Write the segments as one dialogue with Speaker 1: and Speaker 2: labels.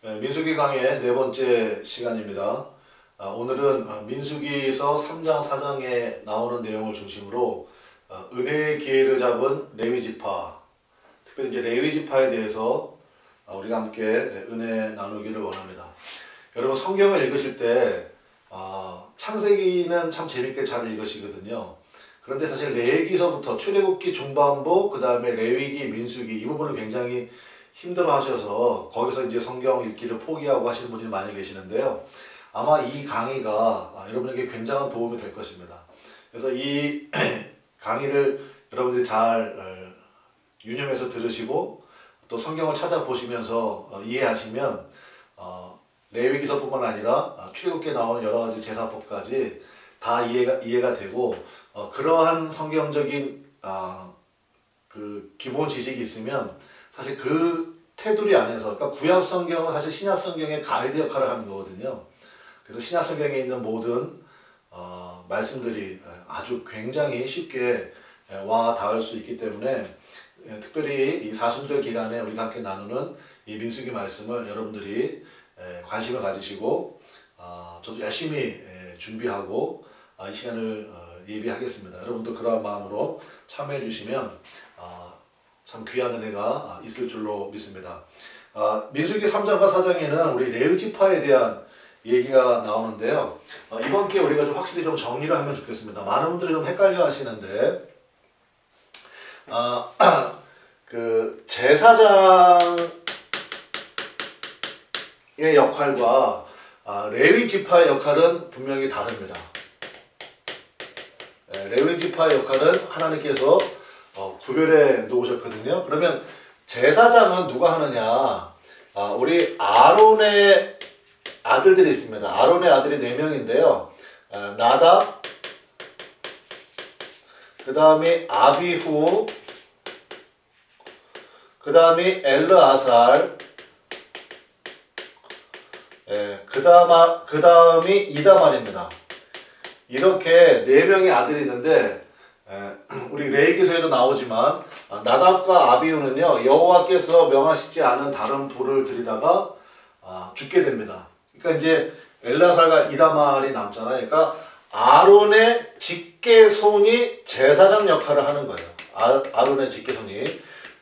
Speaker 1: 네, 민수기 강의 네 번째 시간입니다. 오늘은 민수기서 3장 4장에 나오는 내용을 중심으로 은혜의 기회를 잡은 레위지파, 특별히 이제 레위지파에 대해서 우리가 함께 은혜 나누기를 원합니다. 여러분 성경을 읽으실 때 창세기는 참 재밌게 잘 읽으시거든요. 그런데 사실 레위기서부터 출애굽기 중반부, 그 다음에 레위기, 민수기 이 부분을 굉장히 힘들어 하셔서 거기서 이제 성경 읽기를 포기하고 하시는 분이 많이 계시는데요. 아마 이 강의가 여러분에게 굉장한 도움이 될 것입니다. 그래서 이 강의를 여러분들이 잘 유념해서 들으시고 또 성경을 찾아보시면서 이해하시면 레위기서뿐만 아니라 출애굽기에 나오는 여러 가지 제사법까지 다 이해가 되고 그러한 성경적인 그 기본 지식이 있으면 사실 그 테두리 안에서, 그러니까 구약 성경은 사실 신약 성경의 가이드 역할을 하는 거거든요. 그래서 신약 성경에 있는 모든 말씀들이 아주 굉장히 쉽게 와 닿을 수 있기 때문에 특별히 이 사순절 기간에 우리가 함께 나누는 이 민수기 말씀을 여러분들이 관심을 가지시고 저도 열심히 준비하고 이 시간을 예비하겠습니다. 여러분도 그러한 마음으로 참여해 주시면 참 귀한 은혜가 있을 줄로 믿습니다. 민수기 3장과 4장에는 우리 레위지파에 대한 얘기가 나오는데요. 이번 기회에 우리가 좀 확실히 좀 정리를 하면 좋겠습니다. 많은 분들이 좀 헷갈려 하시는데 그 제사장의 역할과 레위지파의 역할은 분명히 다릅니다. 레위지파의 역할은 하나님께서 구별해 놓으셨거든요. 그러면 제사장은 누가 하느냐? 우리 아론의 아들들이 있습니다. 아론의 아들이 4명인데요. 나답, 그 다음에 아비후, 그 다음에 엘르아살, 그 다음이 이다말입니다. 이렇게 4명의 아들이 있는데 우리 레위기서에도 나오지만 나답과 아비후는요 여호와께서 명하시지 않은 다른 불을 들이다가 죽게 됩니다. 그러니까 이제 엘르아살과 이다말이 남잖아요. 그러니까 아론의 직계손이 제사장 역할을 하는 거예요. 아론의 직계손이.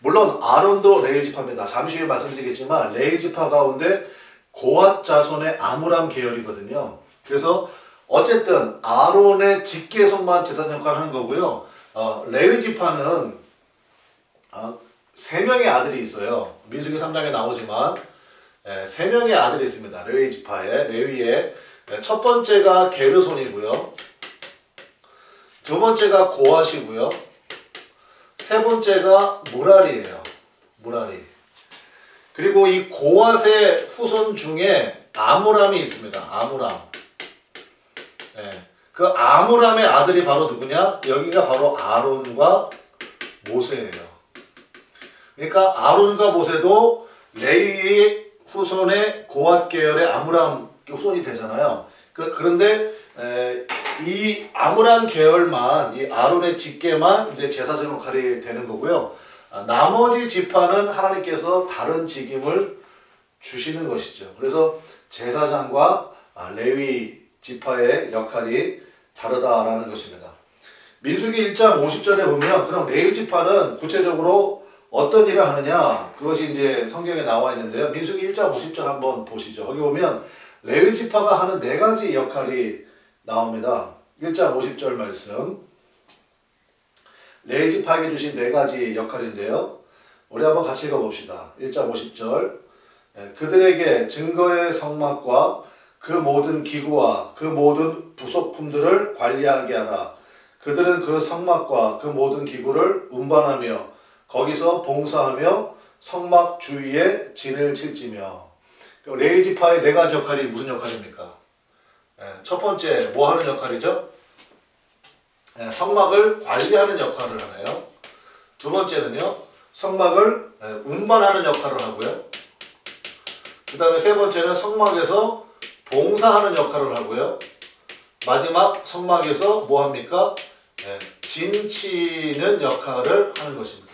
Speaker 1: 물론 아론도 레위지파입니다. 잠시 후에 말씀드리겠지만 레위지파 가운데 고핫 자손의 아므람 계열이거든요. 그래서 어쨌든 아론의 직계손만 제사장 역할을 하는 거고요. 레위지파는 3명의 아들이 있어요. 민수기 3장에 나오지만 3명의 아들이 있습니다. 레위의 첫 번째가 게르손이고요. 두 번째가 고핫이고요. 세 번째가 무랄이에요. 무랄이. 그리고 이 고핫의 후손 중에 아므람이 있습니다. 아므람. 그 아므람의 아들이 바로 누구냐? 여기가 바로 아론과 모세예요. 그러니까 아론과 모세도 레위 후손의 고핫 계열의 아므람 후손이 되잖아요. 그런데 이 아므람 계열만, 이 아론의 직계만 이제 제사장 역할이 되는 거고요. 나머지 지파는 하나님께서 다른 직임을 주시는 것이죠. 그래서 제사장과 레위 지파의 역할이 다르다라는 것입니다. 민수기 1장 50절에 보면 그럼 레위 지파는 구체적으로 어떤 일을 하느냐, 그것이 이제 성경에 나와 있는데요. 민수기 1장 50절 한번 보시죠. 거기 보면 레위 지파가 하는 4가지 역할이 나옵니다. 1장 50절 말씀. 레위 지파에게 주신 4가지 역할인데요. 우리 한번 같이 읽어봅시다. 1장 50절. 그들에게 증거의 성막과 그 모든 기구와 그 모든 부속품들을 관리하게 하라. 그들은 그 성막과 그 모든 기구를 운반하며 거기서 봉사하며 성막 주위에 진을 칠지며. 레위지파의 4가지 역할이 무슨 역할입니까? 첫 번째 뭐 하는 역할이죠? 성막을 관리하는 역할을 하네요. 두 번째는요, 성막을 운반하는 역할을 하고요. 그 다음에 세 번째는 성막에서 봉사하는 역할을 하고요. 마지막 성막에서 뭐 합니까? 진 치는 역할을 하는 것입니다.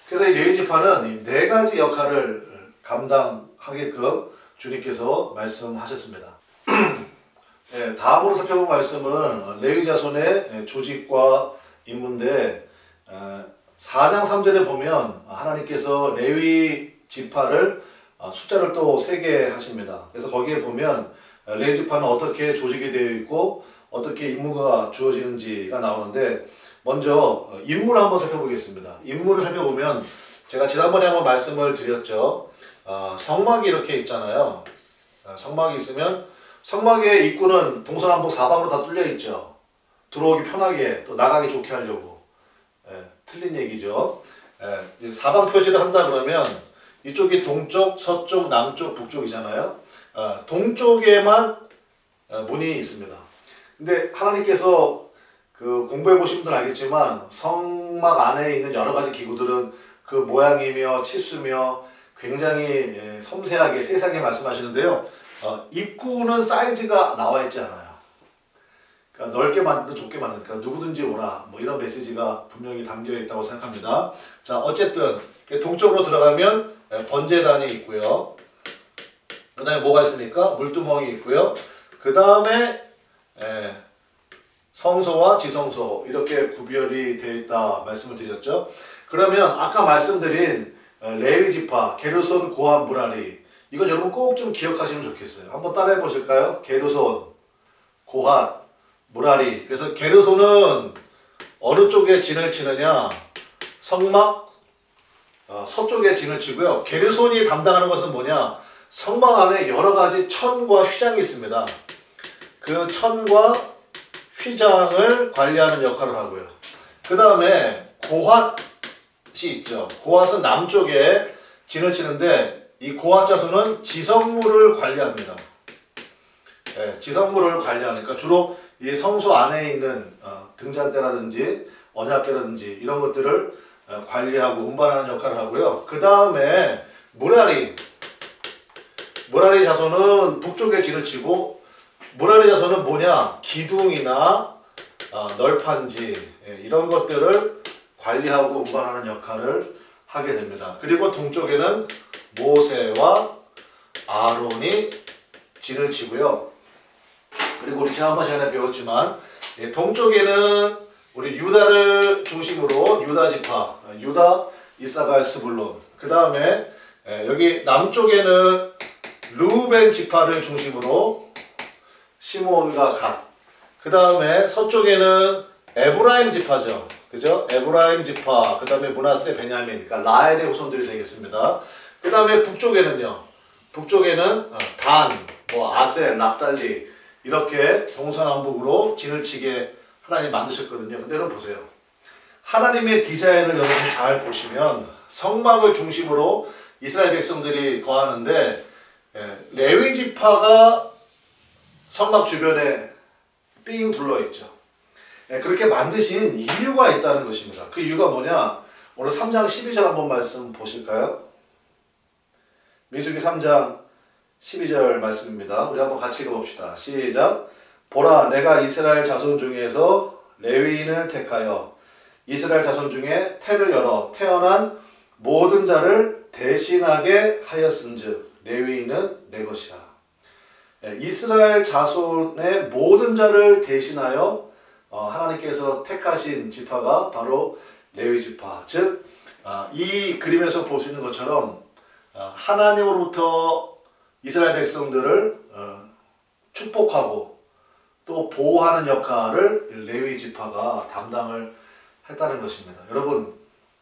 Speaker 1: 그래서 이 레위지파는 이 4가지 역할을 감당하게 하게끔 주님께서 말씀하셨습니다. 네, 다음으로 살펴볼 말씀은 레위 자손의 조직과 임무인데 4장 3절에 보면 하나님께서 레위 지파를 숫자를 또 세게 하십니다. 그래서 거기에 보면 레위 지파는 어떻게 조직이 되어 있고 어떻게 임무가 주어지는지가 나오는데 먼저 임무를 한번 살펴보겠습니다. 임무를 살펴보면 제가 지난번에 한번 말씀을 드렸죠. 성막이 이렇게 있잖아요. 성막이 있으면 성막의 입구는 동서남북 사방으로 다 뚫려 있죠. 들어오기 편하게 또 나가기 좋게 하려고. 틀린 얘기죠. 사방 표시를 한다 그러면 이쪽이 동쪽, 서쪽, 남쪽, 북쪽이잖아요. 동쪽에만 문이 있습니다. 근데 하나님께서 그 공부해 보신 분들은 알겠지만 성막 안에 있는 여러 가지 기구들은 그 모양이며 치수며 굉장히 섬세하게 세세하게 말씀하시는데요. 입구는 사이즈가 나와 있지 않아요. 그러니까 넓게 만든 좁게 만든 그러니까 누구든지 오라 뭐 이런 메시지가 분명히 담겨 있다고 생각합니다. 자 어쨌든 동쪽으로 들어가면 번제단이 있고요. 그 다음에 뭐가 있습니까? 물두멍이 있고요. 그 다음에 성소와 지성소 이렇게 구별이 되어 있다 말씀을 드렸죠. 그러면 아까 말씀드린 레위 지파, 게르손, 고핫, 무라리 이건 여러분 꼭 좀 기억하시면 좋겠어요. 한번 따라해 보실까요? 게르손, 고핫, 무라리. 그래서 게르손은 어느 쪽에 진을 치느냐? 성막 서쪽에 진을 치고요. 게르손이 담당하는 것은 뭐냐? 성막 안에 여러 가지 천과 휘장이 있습니다. 그 천과 휘장을 관리하는 역할을 하고요. 그 다음에 고핫이 있죠. 고핫은 남쪽에 진을 치는데 이 고핫 자손은 지성물을 관리합니다. 지성물을 관리하니까 주로 이 성소 안에 있는 등잔대라든지 언약궤라든지 이런 것들을 관리하고 운반하는 역할을 하고요. 그 다음에 무라리 자손은 북쪽에 진을 치고 무라리 자손은 뭐냐? 기둥이나 널판지 이런 것들을 관리하고 운반하는 역할을 하게 됩니다. 그리고 동쪽에는 모세와 아론이 진을 치고요. 그리고 우리 지난번 시간에 배웠지만 동쪽에는 우리 유다를 중심으로 유다 지파, 유다, 이사갈, 스불론. 그 다음에 여기 남쪽에는 르우벤 지파를 중심으로 시므온과 갓. 그 다음에 서쪽에는 에브라임 지파죠. 그죠? 에브라임 지파. 그 다음에 므낫세, 베냐민. 그러니까 라헬의 후손들이 되겠습니다. 그 다음에 북쪽에는요. 북쪽에는 단, 아셀, 납달리 이렇게 동서남북으로 진을 치게 하나님 만드셨거든요. 근데 여러분 보세요. 하나님의 디자인을 여러분 잘 보시면 성막을 중심으로 이스라엘 백성들이 거하는데 레위 지파가 성막 주변에 삥 둘러있죠. 그렇게 만드신 이유가 있다는 것입니다. 그 이유가 뭐냐? 오늘 3장 12절 한번 말씀 보실까요? 민수기 3장 12절 말씀입니다. 우리 한번 같이 읽어봅시다. 시작. 보라, 내가 이스라엘 자손 중에서 레위인을 택하여 이스라엘 자손 중에 태를 열어 태어난 모든 자를 대신하게 하였은즉 레위인은 내 것이라. 이스라엘 자손의 모든 자를 대신하여 하나님께서 택하신 지파가 바로 레위 지파. 즉 이 그림에서 볼 수 있는 것처럼 하나님으로부터 이스라엘 백성들을 축복하고 또 보호하는 역할을 레위 지파가 담당을 했다는 것입니다. 여러분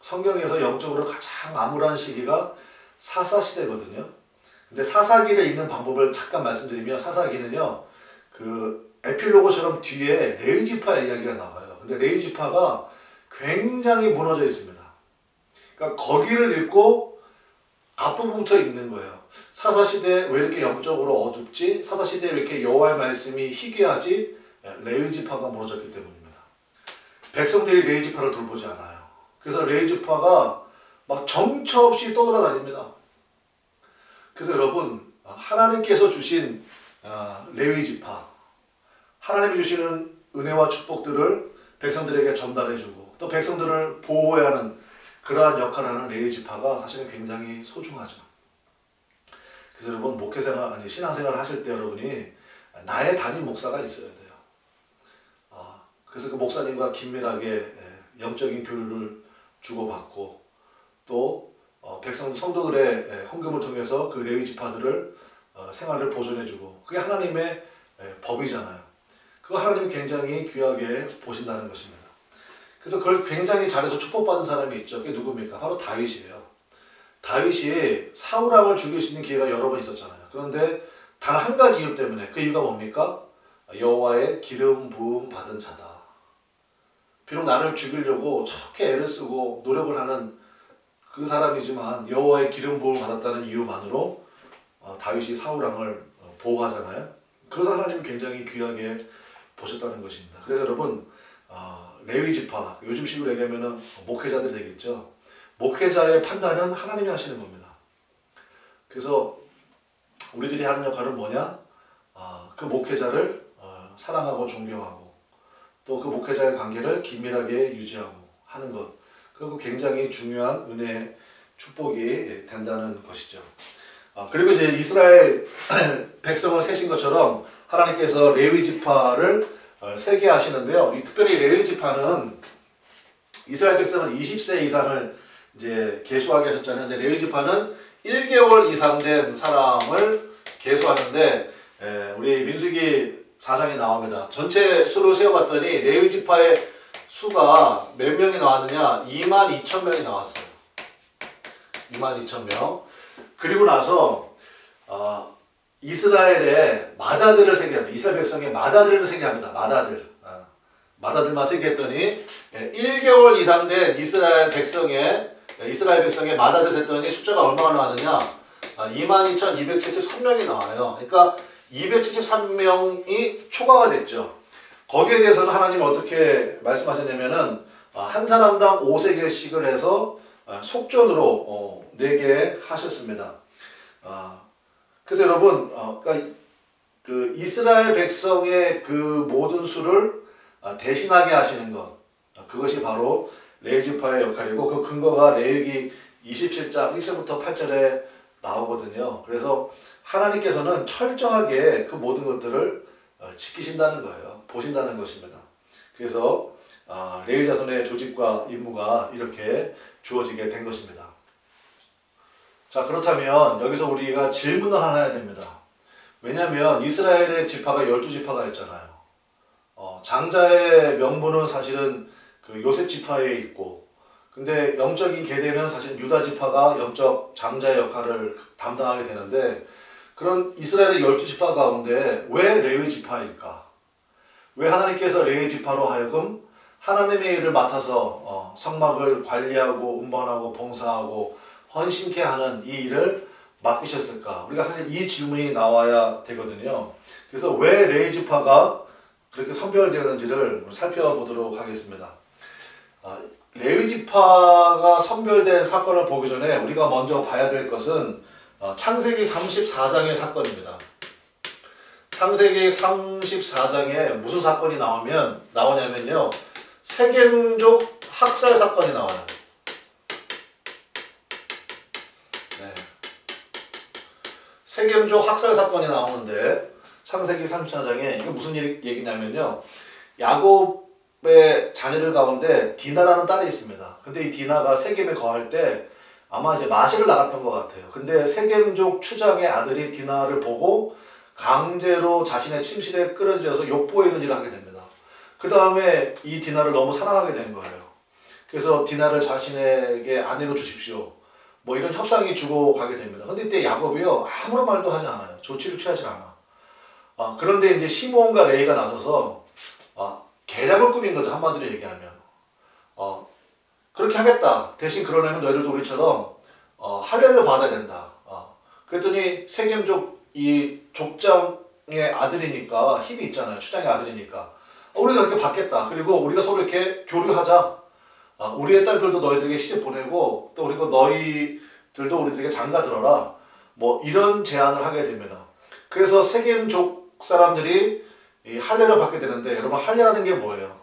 Speaker 1: 성경에서 영적으로 가장 암울한 시기가 사사시대거든요. 근데 사사기를 읽는 방법을 잠깐 말씀드리면 사사기는요 그 에필로그처럼 뒤에 레위 지파의 이야기가 나와요. 근데 레위 지파가 굉장히 무너져 있습니다. 그러니까 거기를 읽고 앞부분부터 읽는 거예요. 사사시대 왜 이렇게 영적으로 어둡지? 사사시대에 왜 이렇게 여호와의 말씀이 희귀하지? 레위 지파가 무너졌기 때문입니다. 백성들이 레위 지파를 돌보지 않아요. 그래서 레위 지파가 막 정처 없이 떠돌아다닙니다. 그래서 여러분 하나님께서 주신 레위 지파, 하나님이 주시는 은혜와 축복들을 백성들에게 전달해주고 또 백성들을 보호해야 하는 그러한 역할을 하는 레위 지파가 사실은 굉장히 소중하죠. 그래서 여러분 목회생활 아니 신앙생활을 하실 때 여러분이 나의 담임 목사가 있어야 돼요. 그래서 그 목사님과 긴밀하게 영적인 교류를 주고받고 또 백성 성도들의 헌금을 통해서 그 레위 지파들을 생활을 보존해주고 그게 하나님의 법이잖아요. 그거 하나님이 굉장히 귀하게 보신다는 것입니다. 그래서 그걸 굉장히 잘해서 축복받은 사람이 있죠. 그게 누굽니까? 바로 다윗이에요. 다윗이 사울왕을 죽일 수 있는 기회가 여러 번 있었잖아요. 그런데 단 한 가지 이유 때문에 그 이유가 뭡니까? 여호와의 기름 부음 받은 자다. 비록 나를 죽이려고 저렇게 애를 쓰고 노력을 하는 그 사람이지만 여호와의 기름 부음을 받았다는 이유만으로 다윗이 사울왕을 보호하잖아요. 그래서 하나님이 굉장히 귀하게 보셨다는 것입니다. 그래서 여러분 레위 지파, 요즘 식으로 얘기하면 목회자들이 되겠죠. 목회자의 판단은 하나님이 하시는 겁니다. 그래서 우리들이 하는 역할은 뭐냐? 그 목회자를 사랑하고 존경하고 또 그 목회자의 관계를 긴밀하게 유지하고 하는 것. 그리고 굉장히 중요한 은혜의 축복이 된다는 것이죠. 그리고 이제 이스라엘 백성을 세신 것처럼 하나님께서 레위 지파를 세게 하시는데요. 특별히 레위 지파는 이스라엘 백성은 20세 이상을 이제 계수하게 하셨잖아요. 근데 레위 지파는 1개월 이상 된 사람을 계수하는데 우리 민수기 4장에 나옵니다. 전체 수를 세어봤더니 레위 지파의 수가 몇 명이 나왔느냐? 22,000명이 나왔어요. 22,000명. 그리고 나서 이스라엘의 마다들을 세게합니다. 이스라엘 백성의 마다들을 세게합니다. 마다들만 세게했더니 1개월 이상 된 이스라엘 백성의 마다들 셌더니 숫자가 얼마나 나왔느냐? 22,273명이 나와요. 그러니까 273명이 초과가 됐죠. 거기에 대해서는 하나님이 어떻게 말씀하셨냐면은 한 사람당 5세겔씩을 해서 속전으로 내게 하셨습니다. 그래서 여러분, 그러니까 그 이스라엘 백성의 그 모든 수를 대신하게 하시는 것, 그것이 바로 레위 지파의 역할이고 그 근거가 레위기 27장 1절부터 8절에 나오거든요. 그래서 하나님께서는 철저하게 그 모든 것들을 지키신다는 거예요. 보신다는 것입니다. 그래서 레위 자손의 조직과 임무가 이렇게 주어지게 된 것입니다. 자, 그렇다면 여기서 우리가 질문을 하나 해야 됩니다. 왜냐하면 이스라엘의 지파가 12지파가 있잖아요. 장자의 명분은 사실은 그 요셉 지파에 있고, 근데 영적인 계대는 사실 유다 지파가 영적 장자의 역할을 담당하게 되는데, 그런 이스라엘의 12지파 가운데 왜 레위 지파일까? 왜 하나님께서 레위 지파로 하여금 하나님의 일을 맡아서 성막을 관리하고 운반하고 봉사하고 헌신케 하는 이 일을 맡기셨을까? 우리가 사실 이 질문이 나와야 되거든요. 그래서 왜 레위 지파가 그렇게 선별되었는지를 살펴보도록 하겠습니다. 레위 지파가 선별된 사건을 보기 전에 우리가 먼저 봐야 될 것은 창세기 34장의 사건입니다. 창세기 34장에 무슨 사건이 나오냐면요. 세겜족 학살 사건이 나와요. 네. 세겜족 학살 사건이 나오는데 창세기 34장에 이게 무슨 얘기냐면요. 야곱의 자녀들 가운데 디나라는 딸이 있습니다. 근데 이 디나가 세겜에 거할 때 아마 이제 마실을 나갔던 것 같아요. 근데 세겜족 추장의 아들이 디나를 보고 강제로 자신의 침실에 끌어들여서 욕보이는 일을 하게 됩니다. 그 다음에 이 디나를 너무 사랑하게 된 거예요. 그래서 디나를 자신에게 아내로 주십시오. 뭐 이런 협상이 주고 가게 됩니다. 근데 이때 야곱이요 아무런 말도 하지 않아요. 조치를 취하지 않아. 그런데 이제 시므온과 레이가 나서서 계략을 꾸민 거죠. 한마디로 얘기하면. 그렇게 하겠다. 대신 그러려면 너희들도 우리처럼 할례를 받아야 된다. 그랬더니 세겜족 이 족장의 아들이니까 힘이 있잖아요. 추장의 아들이니까. 우리가 이렇게 받겠다. 그리고 우리가 서로 이렇게 교류하자. 우리의 딸들도 너희들에게 시집 보내고 또 그리고 너희들도 우리들에게 장가 들어라. 뭐 이런 제안을 하게 됩니다. 그래서 세겜족 사람들이 이 할례를 받게 되는데 여러분 할례라는 게 뭐예요?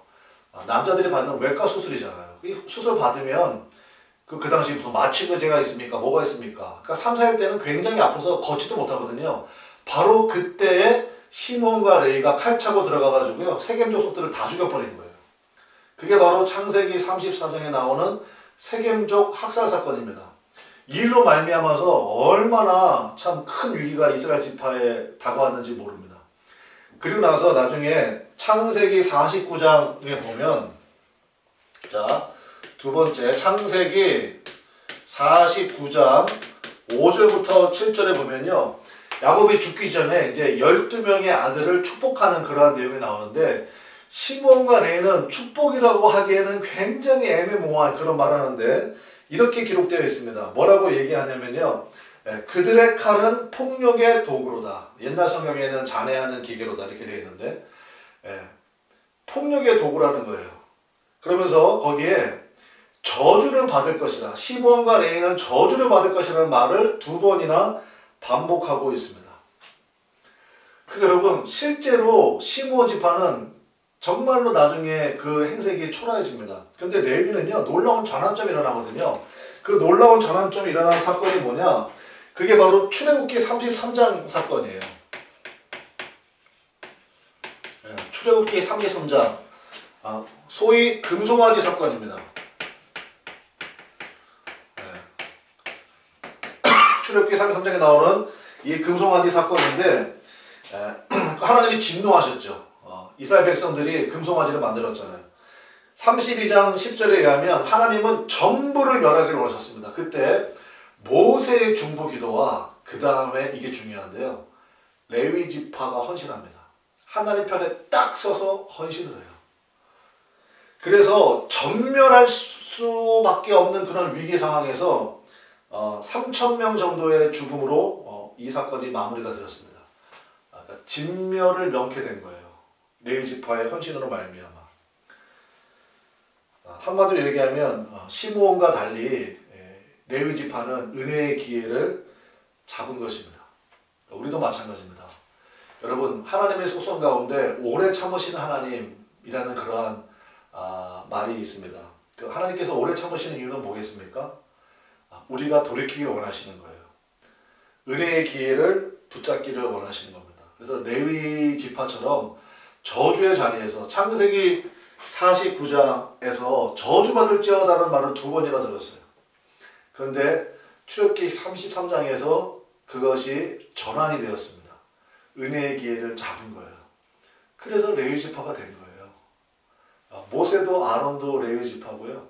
Speaker 1: 남자들이 받는 외과 수술이잖아요. 이 수술 받으면 그 당시 무슨 마취제가 있습니까? 뭐가 있습니까? 그러니까 3, 4일 때는 굉장히 아파서 걷지도 못하거든요. 바로 그때에 시몬과 레위가 칼 차고 들어가가지고요. 세겜 족속들을 다 죽여버린 거예요. 그게 바로 창세기 34장에 나오는 세겜족 학살 사건입니다. 이 일로 말미암아서 얼마나 참 큰 위기가 이스라엘 지파에 다가왔는지 모릅니다. 그리고 나서 나중에 창세기 49장에 보면, 자, 두 번째 창세기 49장 5절부터 7절에 보면요. 야곱이 죽기 전에 이제 12명의 아들을 축복하는 그러한 내용이 나오는데, 시몬과 레위는 축복이라고 하기에는 굉장히 애매모호한 그런 말을 하는데, 이렇게 기록되어 있습니다. 뭐라고 얘기하냐면요. 그들의 칼은 폭력의 도구로다. 옛날 성경에는 잔해하는 기계로다 이렇게 되어 있는데, 폭력의 도구라는 거예요. 그러면서 거기에 저주를 받을 것이라, 시몬과 레위는 저주를 받을 것이라는 말을 두 번이나 반복하고 있습니다. 그래서 여러분, 실제로 시므온 지파는 정말로 나중에 그 행색이 초라해집니다. 근데 레위는요, 놀라운 전환점이 일어나거든요. 그 놀라운 전환점이 일어난 사건이 뭐냐? 그게 바로 출애굽기 33장 사건이에요. 출애굽기 33장, 소위 금송아지 사건입니다. 출애굽기 33장에 나오는 이 금송아지 사건인데, 하나님이 진노하셨죠. 이스라엘 백성들이 금송아지를 만들었잖아요. 32장 10절에 의하면 하나님은 전부를 멸하기를 원하셨습니다. 그때 모세의 중보 기도와 그 다음에 이게 중요한데요. 레위 지파가 헌신합니다. 하나님 편에 딱 서서 헌신을 해요. 그래서 전멸할 수밖에 없는 그런 위기 상황에서 3,000명 정도의 죽음으로 이 사건이 마무리가 되었습니다. 그러니까 진멸을 명케 된 거예요. 레위 지파의 헌신으로 말미암아. 한마디로 얘기하면 시므온과 달리 레위 지파는 은혜의 기회를 잡은 것입니다. 우리도 마찬가지입니다. 여러분, 하나님의 속성 가운데 오래 참으시는 하나님이라는 그러한 말이 있습니다. 하나님께서 오래 참으시는 이유는 뭐겠습니까? 우리가 돌이키길 원하시는 거예요. 은혜의 기회를 붙잡기를 원하시는 겁니다. 그래서 레위 지파처럼 저주의 자리에서 창세기 49장에서 저주받을지어다라는 말을 두 번이나 들었어요. 그런데 출애굽기 33장에서 그것이 전환이 되었습니다. 은혜의 기회를 잡은 거예요. 그래서 레위 지파가 된 거예요. 모세도 아론도 레위 지파고요.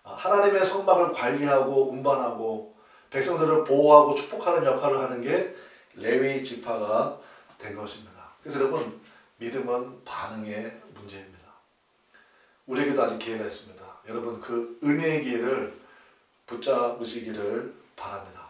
Speaker 1: 하나님의 성막을 관리하고 운반하고 백성들을 보호하고 축복하는 역할을 하는 게 레위 지파가 된 것입니다. 그래서 여러분, 믿음은 반응의 문제입니다. 우리에게도 아직 기회가 있습니다. 여러분, 그 은혜의 기회를 붙잡으시기를 바랍니다.